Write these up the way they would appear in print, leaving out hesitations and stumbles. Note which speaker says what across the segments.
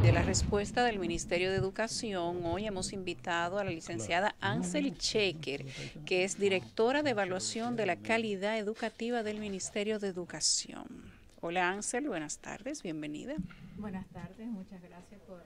Speaker 1: de la respuesta del Ministerio de Educación, hoy hemos invitado a la licenciada Ansel Checker, que es directora de evaluación de la calidad educativa del Ministerio de Educación. Hola Ansel, buenas tardes, bienvenida.
Speaker 2: Buenas tardes, muchas gracias por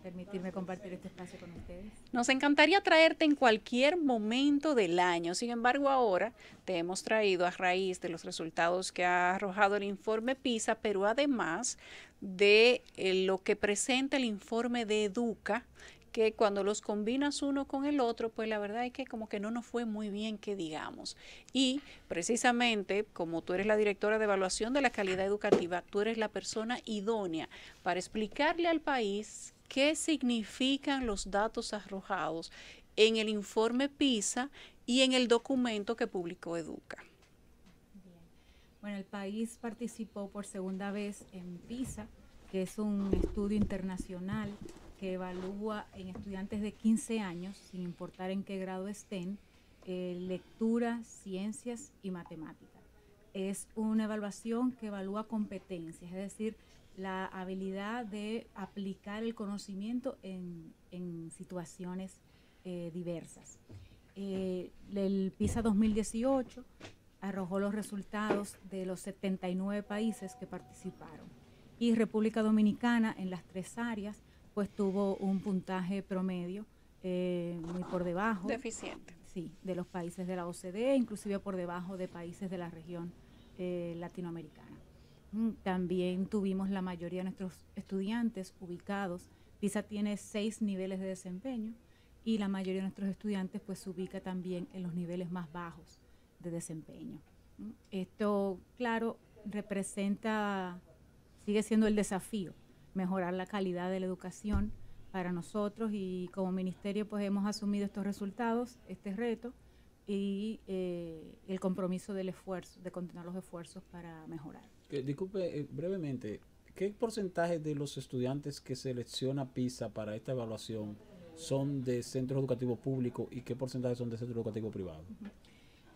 Speaker 2: permitirme compartir este espacio con ustedes.
Speaker 1: Nos encantaría traerte en cualquier momento del año, sin embargo ahora te hemos traído a raíz de los resultados que ha arrojado el informe PISA, pero además de lo que presenta el informe de Educa, que cuando los combinas uno con el otro, pues la verdad es que como que no nos fue muy bien que digamos. Y precisamente, como tú eres la directora de evaluación de la calidad educativa, tú eres la persona idónea para explicarle al país qué significan los datos arrojados en el informe PISA y en el documento que publicó Educa.
Speaker 2: Bien. Bueno, el país participó por segunda vez en PISA, que es un estudio internacional que evalúa en estudiantes de 15 años, sin importar en qué grado estén, lectura, ciencias y matemáticas. Es una evaluación que evalúa competencias, es decir, la habilidad de aplicar el conocimiento en situaciones diversas. El PISA 2018 arrojó los resultados de los 79 países que participaron y República Dominicana en las tres áreas pues tuvo un puntaje promedio muy por debajo.
Speaker 1: Deficiente.
Speaker 2: Sí, de los países de la OCDE, inclusive por debajo de países de la región latinoamericana. También tuvimos la mayoría de nuestros estudiantes ubicados. PISA tiene 6 niveles de desempeño y la mayoría de nuestros estudiantes pues se ubica también en los niveles más bajos de desempeño. Esto, claro, sigue siendo el desafío, mejorar la calidad de la educación para nosotros y como ministerio pues hemos asumido estos resultados, este reto y el compromiso del esfuerzo, de continuar los esfuerzos para mejorar.
Speaker 3: Disculpe, brevemente, ¿qué porcentaje de los estudiantes que selecciona PISA para esta evaluación son de centros educativos públicos y qué porcentaje son de centros educativos privados?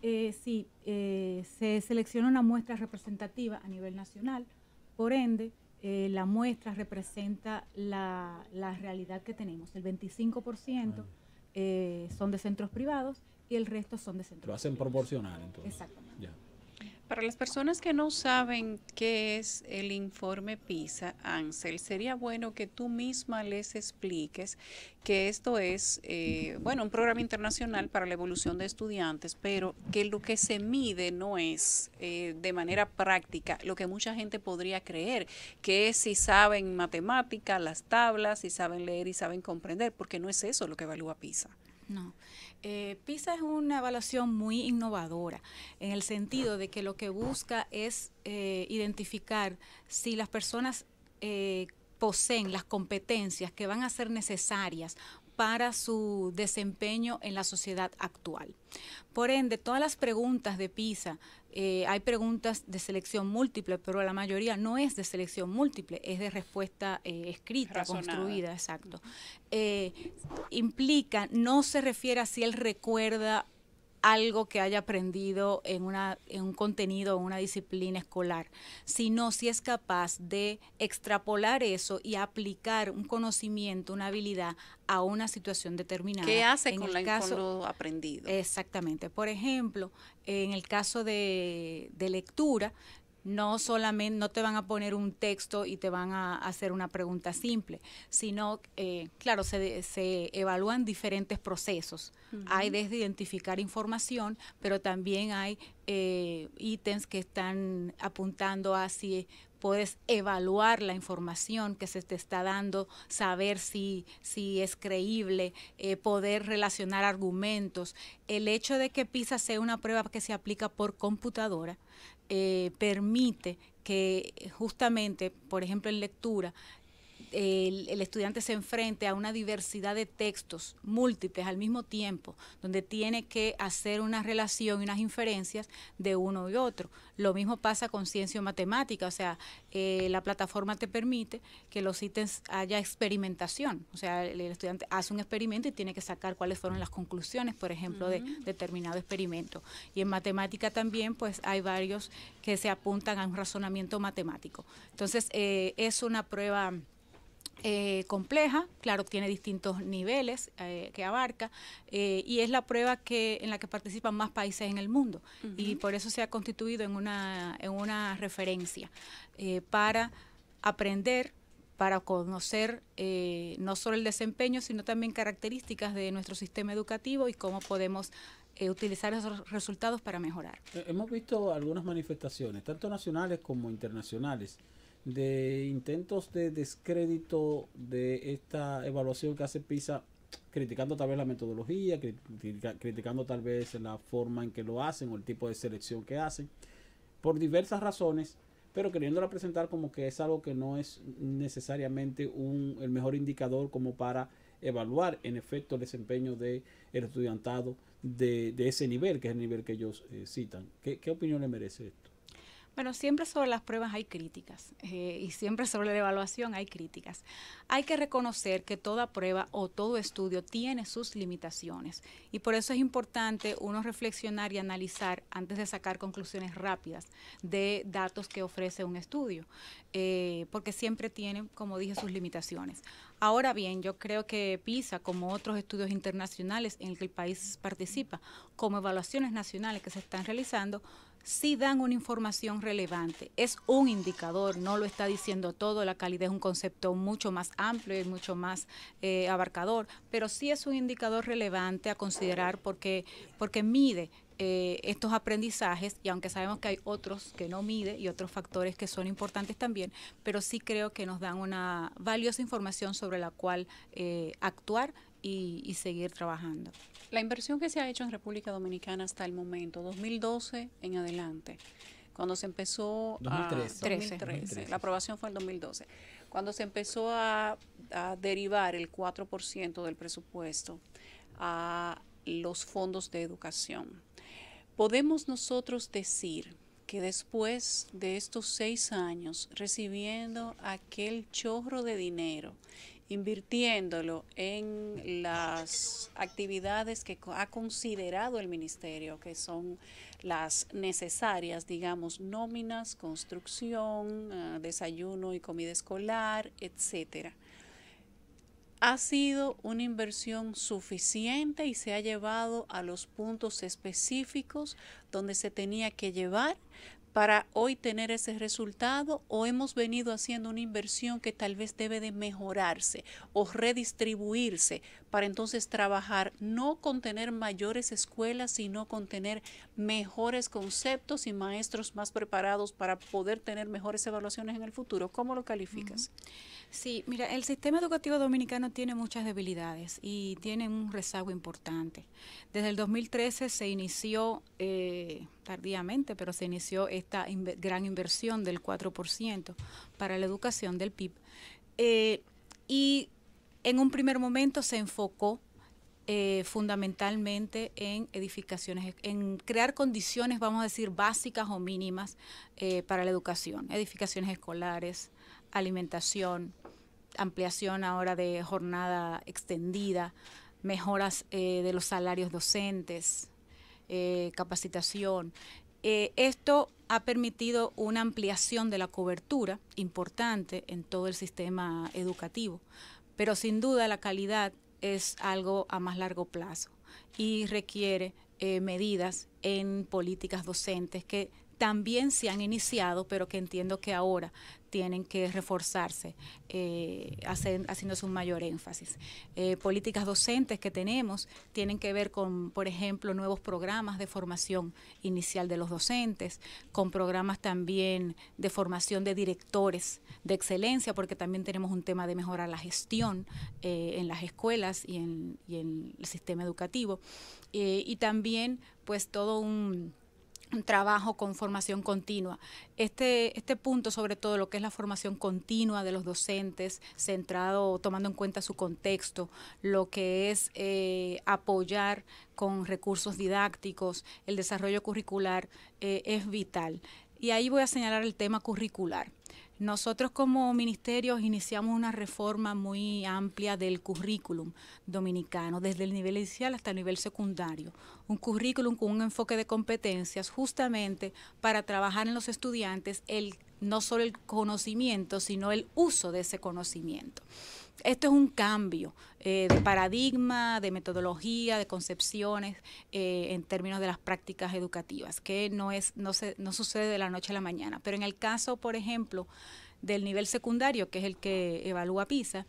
Speaker 2: Se selecciona una muestra representativa a nivel nacional, por ende, la muestra representa la realidad que tenemos. El 25% son de centros privados y el resto son de centros
Speaker 3: Lo hacen
Speaker 2: públicos.
Speaker 3: proporcional, entonces.
Speaker 2: Exactamente.
Speaker 3: Ya.
Speaker 1: Para las personas que no saben qué es el informe PISA, Ansel, sería bueno que tú misma les expliques que esto es, un programa internacional para la evolución de estudiantes, pero que lo que se mide no es de manera práctica lo que mucha gente podría creer, que es si saben matemática, las tablas, si saben leer y saben comprender, porque no es eso lo que evalúa PISA.
Speaker 2: No. PISA es una evaluación muy innovadora en el sentido de que lo que busca es identificar si las personas poseen las competencias que van a ser necesarias para su desempeño en la sociedad actual. Por ende, todas las preguntas de PISA, hay preguntas de selección múltiple, pero la mayoría no es de selección múltiple, es de respuesta escrita,
Speaker 1: razonada,
Speaker 2: construida, exacto. Implica, no se refiere a si él recuerda algo que haya aprendido en un contenido o una disciplina escolar, sino si es capaz de extrapolar eso y aplicar un conocimiento, una habilidad a una situación determinada.
Speaker 1: ¿Qué hace con lo aprendido?
Speaker 2: Exactamente. Por ejemplo, en el caso de lectura, no solamente no te van a poner un texto y te van a hacer una pregunta simple, sino, claro, se evalúan diferentes procesos. Hay desde identificar información, pero también hay ítems que están apuntando a si puedes evaluar la información que se te está dando, saber si es creíble, poder relacionar argumentos. El hecho de que PISA sea una prueba que se aplica por computadora permite que justamente, por ejemplo, en lectura, el estudiante se enfrente a una diversidad de textos múltiples al mismo tiempo, donde tiene que hacer una relación y unas inferencias de uno y otro. Lo mismo pasa con ciencia o matemática, o sea, la plataforma te permite que los ítems haya experimentación, o sea, el estudiante hace un experimento y tiene que sacar cuáles fueron las conclusiones, por ejemplo, de determinado experimento. Y en matemática también, pues, hay varios que se apuntan a un razonamiento matemático. Entonces, es una prueba compleja, claro, tiene distintos niveles que abarca, y es la prueba en la que participan más países en el mundo, y por eso se ha constituido en una referencia para aprender, para conocer no solo el desempeño, sino también características de nuestro sistema educativo y cómo podemos utilizar esos resultados para mejorar.
Speaker 3: Hemos visto algunas manifestaciones, tanto nacionales como internacionales, de intentos de descrédito de esta evaluación que hace PISA, criticando tal vez la metodología, criticando tal vez la forma en que lo hacen o el tipo de selección que hacen, por diversas razones, pero queriéndola presentar como que es algo que no es necesariamente el mejor indicador como para evaluar en efecto el desempeño del estudiantado de ese nivel, que es el nivel que ellos citan. ¿Qué opinión le merece esto?
Speaker 2: Bueno, siempre sobre las pruebas hay críticas y siempre sobre la evaluación hay críticas. Hay que reconocer que toda prueba o todo estudio tiene sus limitaciones y por eso es importante uno reflexionar y analizar antes de sacar conclusiones rápidas de datos que ofrece un estudio, porque siempre tienen, como dije, sus limitaciones. Ahora bien, yo creo que PISA, como otros estudios internacionales en el que el país participa, como evaluaciones nacionales que se están realizando, sí dan una información relevante. Es un indicador, no lo está diciendo todo, la calidad es un concepto mucho más amplio y mucho más abarcador, pero sí es un indicador relevante a considerar porque mide estos aprendizajes, y aunque sabemos que hay otros que no mide y otros factores que son importantes también, pero sí creo que nos dan una valiosa información sobre la cual actuar y seguir trabajando.
Speaker 1: La inversión que se ha hecho en República Dominicana hasta el momento, 2012 en adelante, cuando se empezó 2013, la aprobación fue en 2012, cuando se empezó a derivar el 4% del presupuesto a los fondos de educación. ¿Podemos nosotros decir que después de estos 6 años recibiendo aquel chorro de dinero, invirtiéndolo en las actividades que ha considerado el ministerio, que son las necesarias, digamos, nóminas, construcción, desayuno y comida escolar, etcétera, ha sido una inversión suficiente y se ha llevado a los puntos específicos donde se tenía que llevar para hoy tener ese resultado, o hemos venido haciendo una inversión que tal vez debe de mejorarse o redistribuirse para entonces trabajar no con tener mayores escuelas, sino con tener mejores conceptos y maestros más preparados para poder tener mejores evaluaciones en el futuro? ¿Cómo lo calificas?
Speaker 2: Sí, mira, el sistema educativo dominicano tiene muchas debilidades y tiene un rezago importante. Desde el 2013 se inició, tardíamente, pero se inició esta gran inversión del 4% para la educación del PIB. Y en un primer momento se enfocó fundamentalmente en edificaciones, en crear condiciones, vamos a decir, básicas o mínimas para la educación, edificaciones escolares, alimentación, ampliación ahora de jornada extendida, mejoras de los salarios docentes, capacitación. Esto ha permitido una ampliación de la cobertura importante en todo el sistema educativo, pero sin duda la calidad es algo a más largo plazo y requiere medidas en políticas docentes que también se han iniciado, pero que entiendo que ahora tienen que reforzarse, haciéndose un mayor énfasis. Políticas docentes que tenemos tienen que ver con, por ejemplo, nuevos programas de formación inicial de los docentes, con programas también de formación de directores de excelencia, porque también tenemos un tema de mejorar la gestión en las escuelas y en el sistema educativo. Y también, pues, todo un trabajo con formación continua. Este punto, sobre todo lo que es la formación continua de los docentes, centrado, tomando en cuenta su contexto, lo que es apoyar con recursos didácticos, el desarrollo curricular, es vital. Y ahí voy a señalar el tema curricular. Nosotros como ministerios iniciamos una reforma muy amplia del currículum dominicano, desde el nivel inicial hasta el nivel secundario. Un currículum con un enfoque de competencias justamente para trabajar en los estudiantes no solo el conocimiento, sino el uso de ese conocimiento. Esto es un cambio de paradigma, de metodología, de concepciones en términos de las prácticas educativas, que no sucede de la noche a la mañana. Pero en el caso, por ejemplo, del nivel secundario, que es el que evalúa PISA,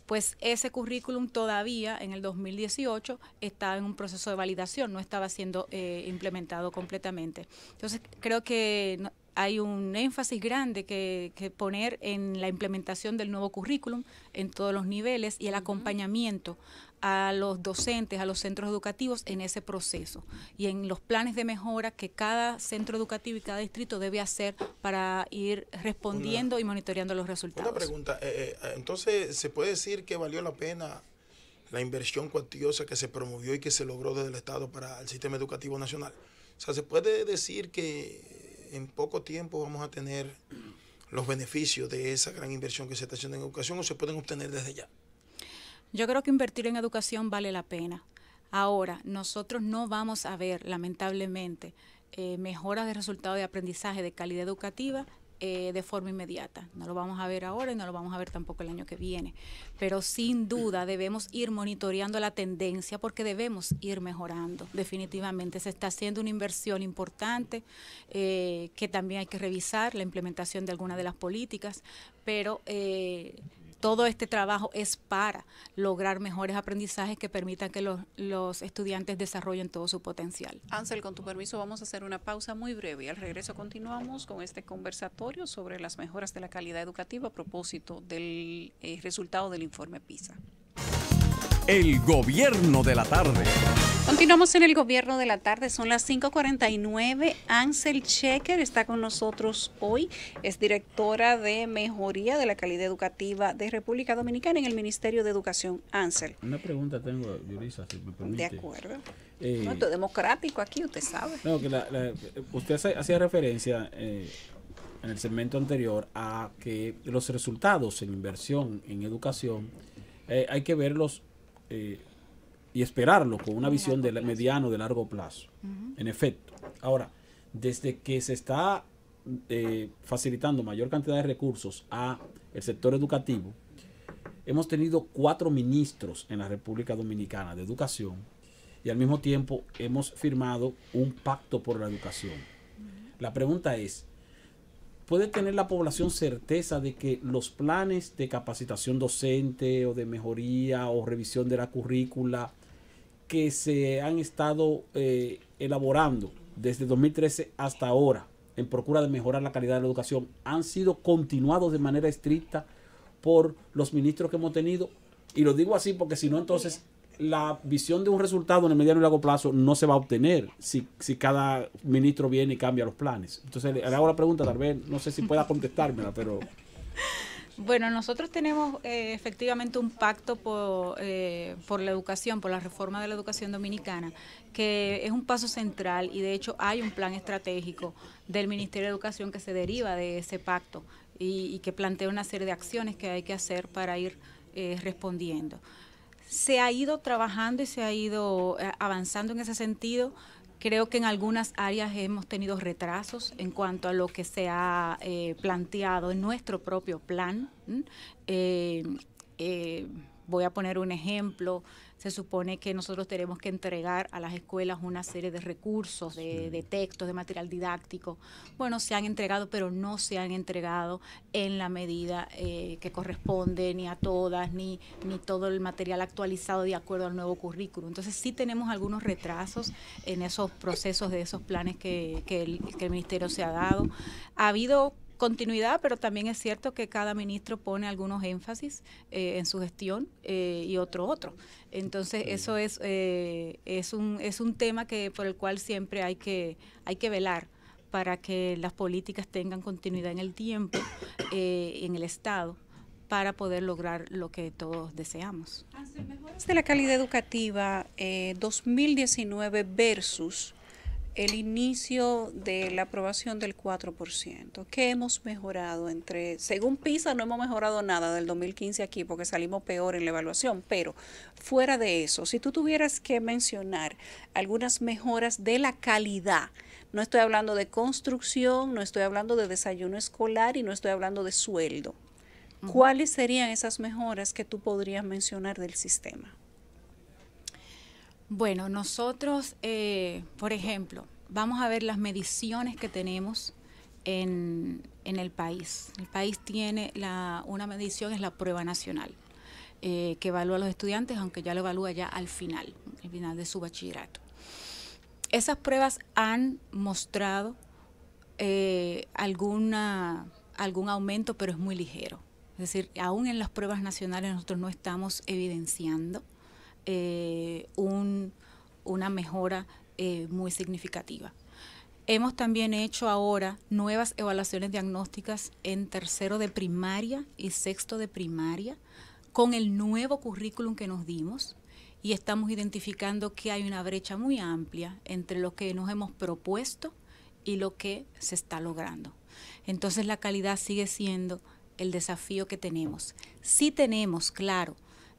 Speaker 2: pues ese currículum todavía en el 2018 estaba en un proceso de validación, no estaba siendo implementado completamente. Entonces, creo que hay un énfasis grande que poner en la implementación del nuevo currículum en todos los niveles y el acompañamiento a los docentes, a los centros educativos en ese proceso y en los planes de mejora que cada centro educativo y cada distrito debe hacer para ir respondiendo y monitoreando los resultados.
Speaker 4: Una pregunta, entonces, ¿se puede decir que valió la pena la inversión cuantiosa que se promovió y que se logró desde el Estado para el sistema educativo nacional? O sea, ¿se puede decir que en poco tiempo vamos a tener los beneficios de esa gran inversión que se está haciendo en educación, o se pueden obtener desde ya?
Speaker 2: Yo creo que invertir en educación vale la pena. Ahora, nosotros no vamos a ver, lamentablemente, mejoras de resultados de aprendizaje de calidad educativa de forma inmediata. No lo vamos a ver ahora y no lo vamos a ver tampoco el año que viene. Pero sin duda debemos ir monitoreando la tendencia porque debemos ir mejorando. Definitivamente se está haciendo una inversión importante que también hay que revisar la implementación de algunas de las políticas, pero todo este trabajo es para lograr mejores aprendizajes que permitan que los estudiantes desarrollen todo su potencial.
Speaker 1: Ansel, con tu permiso vamos a hacer una pausa muy breve y al regreso continuamos con este conversatorio sobre las mejoras de la calidad educativa a propósito del resultado del informe PISA.
Speaker 5: El gobierno de la tarde.
Speaker 1: Continuamos en el gobierno de la tarde, son las 5:49. Ansel Checker está con nosotros hoy, es directora de mejoría de la calidad educativa de República Dominicana en el Ministerio de Educación. Ansel.
Speaker 3: Una pregunta tengo, Yurisa, si me permite.
Speaker 1: De acuerdo. No, esto es democrático aquí, usted sabe.
Speaker 3: No, que usted hacía referencia en el segmento anterior a que los resultados en inversión en educación hay que verlos y esperarlo con una visión de mediano, de largo plazo. En efecto. Ahora, desde que se está facilitando mayor cantidad de recursos a el sector educativo, hemos tenido 4 ministros en la República Dominicana de educación y al mismo tiempo hemos firmado un pacto por la educación. La pregunta es, ¿puede tener la población certeza de que los planes de capacitación docente o de mejoría o revisión de la currícula que se han estado elaborando desde 2013 hasta ahora en procura de mejorar la calidad de la educación han sido continuados de manera estricta por los ministros que hemos tenido? Y lo digo así porque si no, entonces la visión de un resultado en el mediano y largo plazo no se va a obtener si cada ministro viene y cambia los planes. Entonces le hago la pregunta, tal vez, no sé si pueda contestármela, pero...
Speaker 2: Bueno, nosotros tenemos efectivamente un pacto por la educación, por la reforma de la educación dominicana, que es un paso central y de hecho hay un plan estratégico del Ministerio de Educación que se deriva de ese pacto y que plantea una serie de acciones que hay que hacer para ir respondiendo. Se ha ido trabajando y se ha ido avanzando en ese sentido. Creo que en algunas áreas hemos tenido retrasos en cuanto a lo que se ha planteado en nuestro propio plan. Voy a poner un ejemplo. Se supone que nosotros tenemos que entregar a las escuelas una serie de recursos, de textos, de material didáctico. Bueno, se han entregado, pero no se han entregado en la medida que corresponde, ni a todas, ni todo el material actualizado de acuerdo al nuevo currículo. Entonces sí tenemos algunos retrasos en esos procesos de esos planes que el Ministerio se ha dado. Ha habido continuidad, pero también es cierto que cada ministro pone algunos énfasis en su gestión y otro. Entonces eso es un tema por el cual siempre hay que velar para que las políticas tengan continuidad en el tiempo, en el Estado, para poder lograr lo que todos deseamos.
Speaker 1: De la calidad educativa 2019 versus el inicio de la aprobación del 4%. ¿Qué hemos mejorado? Según PISA no hemos mejorado nada del 2015 aquí porque salimos peor en la evaluación, pero fuera de eso, si tú tuvieras que mencionar algunas mejoras de la calidad, no estoy hablando de construcción, no estoy hablando de desayuno escolar y no estoy hablando de sueldo. ¿Cuáles serían esas mejoras que tú podrías mencionar del sistema?
Speaker 2: Bueno, nosotros, por ejemplo, vamos a ver las mediciones que tenemos en el país. El país tiene una medición, es la prueba nacional, que evalúa a los estudiantes, aunque ya lo evalúa ya al final de su bachillerato. Esas pruebas han mostrado algún aumento, pero es muy ligero. Es decir, aún en las pruebas nacionales nosotros no estamos evidenciando una mejora muy significativa. Hemos también hecho ahora nuevas evaluaciones diagnósticas en tercero de primaria y sexto de primaria con el nuevo currículum que nos dimos y estamos identificando que hay una brecha muy amplia entre lo que nos hemos propuesto y lo que se está logrando. Entonces la calidad sigue siendo el desafío que tenemos. Sí tenemos, claro,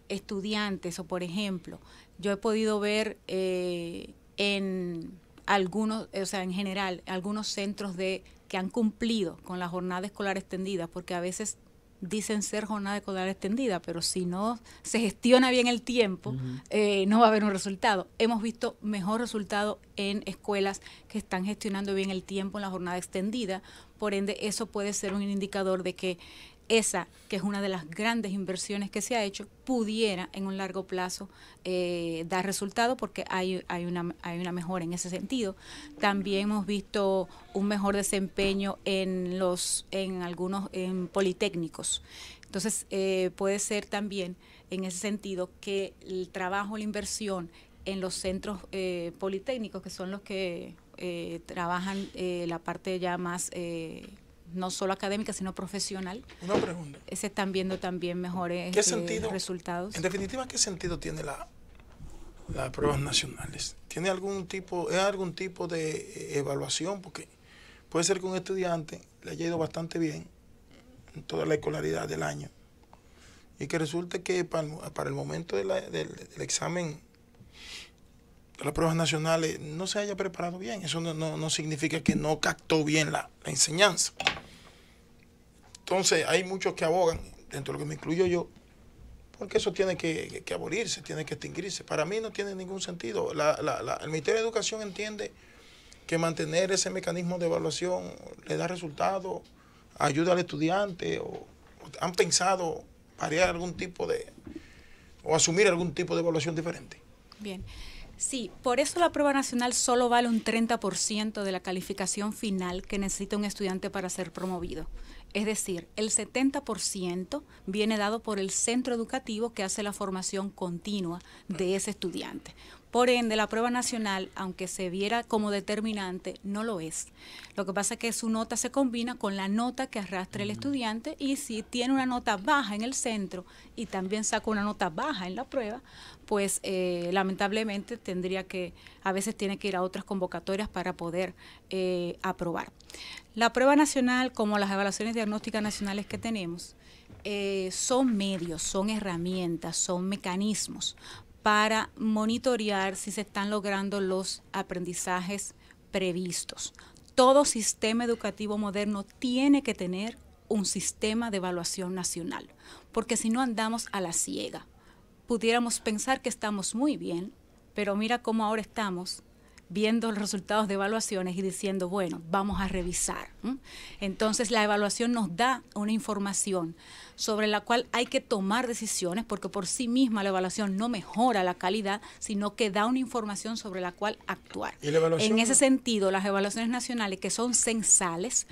Speaker 2: estudiantes, o por ejemplo, yo he podido ver en algunos, o sea, en general, algunos centros que han cumplido con la jornada escolar extendida, porque a veces dicen ser jornada escolar extendida, pero si no se gestiona bien el tiempo, no va a haber un resultado. Hemos visto mejor resultado en escuelas que están gestionando bien el tiempo en la jornada extendida, por ende eso puede ser un indicador de que esa, que es una de las grandes inversiones que se ha hecho, pudiera en un largo plazo dar resultado porque hay una mejora en ese sentido. También hemos visto un mejor desempeño en algunos politécnicos. Entonces puede ser también en ese sentido que el trabajo, la inversión en los centros politécnicos, que son los que trabajan la parte ya más no solo académica, sino profesional.
Speaker 4: Una pregunta.
Speaker 2: Se están viendo también mejores resultados.
Speaker 4: En definitiva, ¿qué sentido tiene las pruebas nacionales? ¿Tiene algún tipo de evaluación? Porque puede ser que un estudiante le haya ido bastante bien en toda la escolaridad del año y que resulte que para el momento del examen de las pruebas nacionales no se haya preparado bien. Eso no significa que no captó bien la enseñanza. Entonces hay muchos que abogan, dentro de lo que me incluyo yo, porque eso tiene que abolirse, tiene que extinguirse. Para mí no tiene ningún sentido. El Ministerio de Educación entiende que mantener ese mecanismo de evaluación le da resultado, ayuda al estudiante, o han pensado variar algún tipo o asumir algún tipo de evaluación diferente.
Speaker 2: Bien. Sí, por eso la prueba nacional solo vale un 30% de la calificación final que necesita un estudiante para ser promovido. Es decir, el 70% viene dado por el centro educativo que hace la formación continua de ese estudiante. Por ende, la prueba nacional, aunque se viera como determinante, no lo es. Lo que pasa es que su nota se combina con la nota que arrastra el estudiante y si tiene una nota baja en el centro y también saca una nota baja en la prueba, pues lamentablemente a veces tiene que ir a otras convocatorias para poder aprobar. La prueba nacional, como las evaluaciones diagnósticas nacionales que tenemos, son medios, son herramientas, son mecanismos para monitorear si se están logrando los aprendizajes previstos. Todo sistema educativo moderno tiene que tener un sistema de evaluación nacional, porque si no andamos a la ciega. Pudiéramos pensar que estamos muy bien, pero mira cómo ahora estamos viendo los resultados de evaluaciones y diciendo, bueno, vamos a revisar. Entonces, la evaluación nos da una información sobre la cual hay que tomar decisiones, porque por sí misma la evaluación no mejora la calidad, sino que da una información sobre la cual actuar.
Speaker 4: ¿Y la evaluación?
Speaker 2: En ese sentido, las evaluaciones nacionales, que son censales,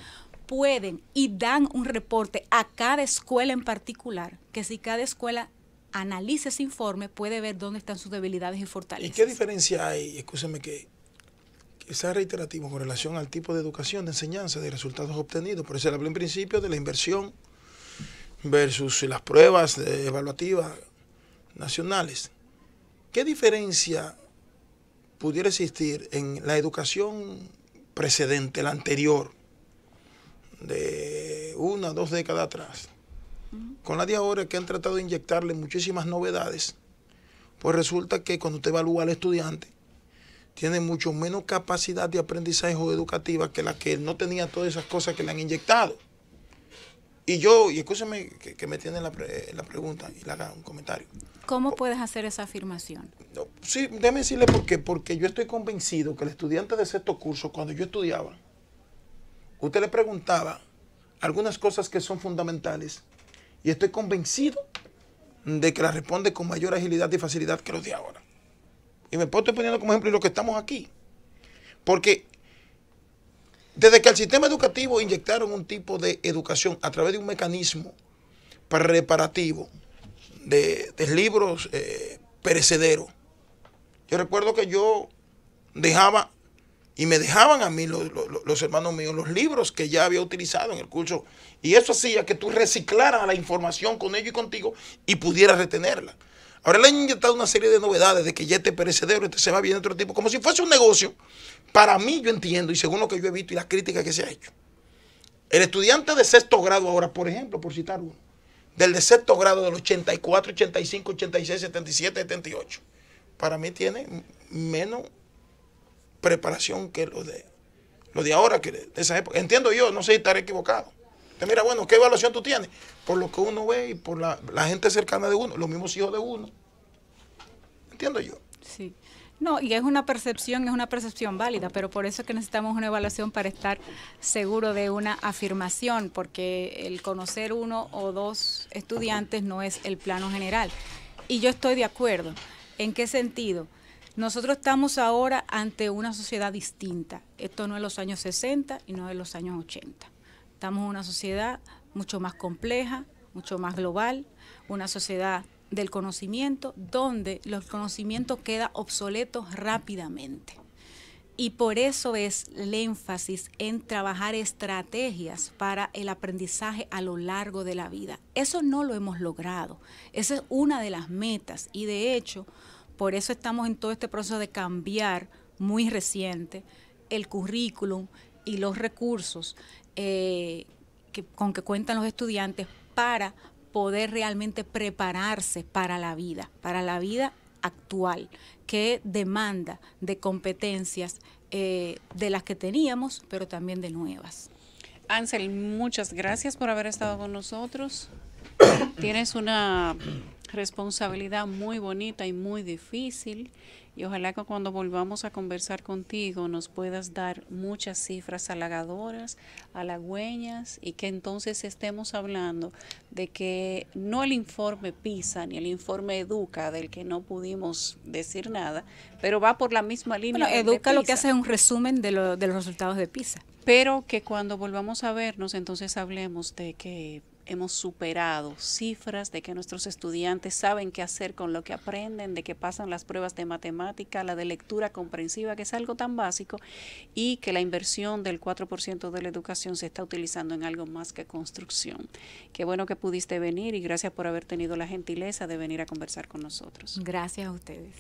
Speaker 2: pueden y dan un reporte a cada escuela en particular, que si cada escuela analiza ese informe, puede ver dónde están sus debilidades y fortalezas.
Speaker 4: ¿Y qué diferencia hay, escúcheme que sea reiterativo con relación al tipo de educación, de enseñanza, de resultados obtenidos? Por eso hablé en principio de la inversión versus las pruebas evaluativas nacionales. ¿Qué diferencia pudiera existir en la educación precedente, la anterior, de 1 o 2 décadas atrás, con la de ahora que han tratado de inyectarle muchísimas novedades, pues resulta que cuando usted evalúa al estudiante, tiene mucho menos capacidad de aprendizaje o educativa que la que no tenía todas esas cosas que le han inyectado. Y escúcheme que me tiene la pregunta y le haga un comentario.
Speaker 2: ¿Cómo puedes hacer esa afirmación?
Speaker 4: No, sí, déjeme decirle por qué. Porque yo estoy convencido que el estudiante de sexto curso, cuando yo estudiaba, usted le preguntaba algunas cosas que son fundamentales y estoy convencido de que las responde con mayor agilidad y facilidad que los de ahora. Y me estoy poniendo como ejemplo lo que estamos aquí. Porque desde que al sistema educativo inyectaron un tipo de educación a través de un mecanismo reparativo de libros perecederos, yo recuerdo que yo dejaba, y me dejaban a mí los hermanos míos, los libros que ya había utilizado en el curso, y eso hacía que tú reciclaras la información con ellos y contigo y pudieras retenerla. Ahora le han inyectado una serie de novedades de que ya este perecedero, este se va bien, otro tipo, como si fuese un negocio. Para mí, yo entiendo, y según lo que yo he visto y las críticas que se ha hecho, el estudiante de sexto grado ahora, por ejemplo, por citar uno, del de sexto grado del 84, 85, 86, 77, 78, para mí tiene menos preparación que los de ahora, que de esa época. Entiendo yo, no sé si estaré equivocado. Entonces, mira, bueno, ¿qué evaluación tú tienes? Por lo que uno ve y por la gente cercana de uno, los mismos hijos de uno. Entiendo yo.
Speaker 2: Sí. No, y es una percepción válida, pero por eso es que necesitamos una evaluación para estar seguro de una afirmación, porque el conocer 1 o 2 estudiantes no es el plano general. Y yo estoy de acuerdo. ¿En qué sentido? Nosotros estamos ahora ante una sociedad distinta. Esto no es los años 60 y no es los años 80. Estamos en una sociedad mucho más compleja, mucho más global, una sociedad del conocimiento, donde el conocimiento queda obsoleto rápidamente. Y por eso es el énfasis en trabajar estrategias para el aprendizaje a lo largo de la vida. Eso no lo hemos logrado. Esa es una de las metas y de hecho, por eso estamos en todo este proceso de cambiar muy reciente el currículum y los recursos con que cuentan los estudiantes para poder realmente prepararse para la vida actual, que demanda de competencias de las que teníamos, pero también de nuevas.
Speaker 1: Ansel, muchas gracias por haber estado con nosotros. Tienes una responsabilidad muy bonita y muy difícil y ojalá que cuando volvamos a conversar contigo nos puedas dar muchas cifras halagadoras, halagüeñas y que entonces estemos hablando de que no el informe PISA ni el informe EDUCA del que no pudimos decir nada, pero va por la misma línea.
Speaker 2: Bueno, EDUCA lo que hace es un resumen de los resultados de PISA.
Speaker 1: Pero que cuando volvamos a vernos entonces hablemos de que hemos superado cifras, de que nuestros estudiantes saben qué hacer con lo que aprenden, de que pasan las pruebas de matemática, la de lectura comprensiva, que es algo tan básico, y que la inversión del 4% de la educación se está utilizando en algo más que construcción. Qué bueno que pudiste venir y gracias por haber tenido la gentileza de venir a conversar con nosotros.
Speaker 2: Gracias a ustedes.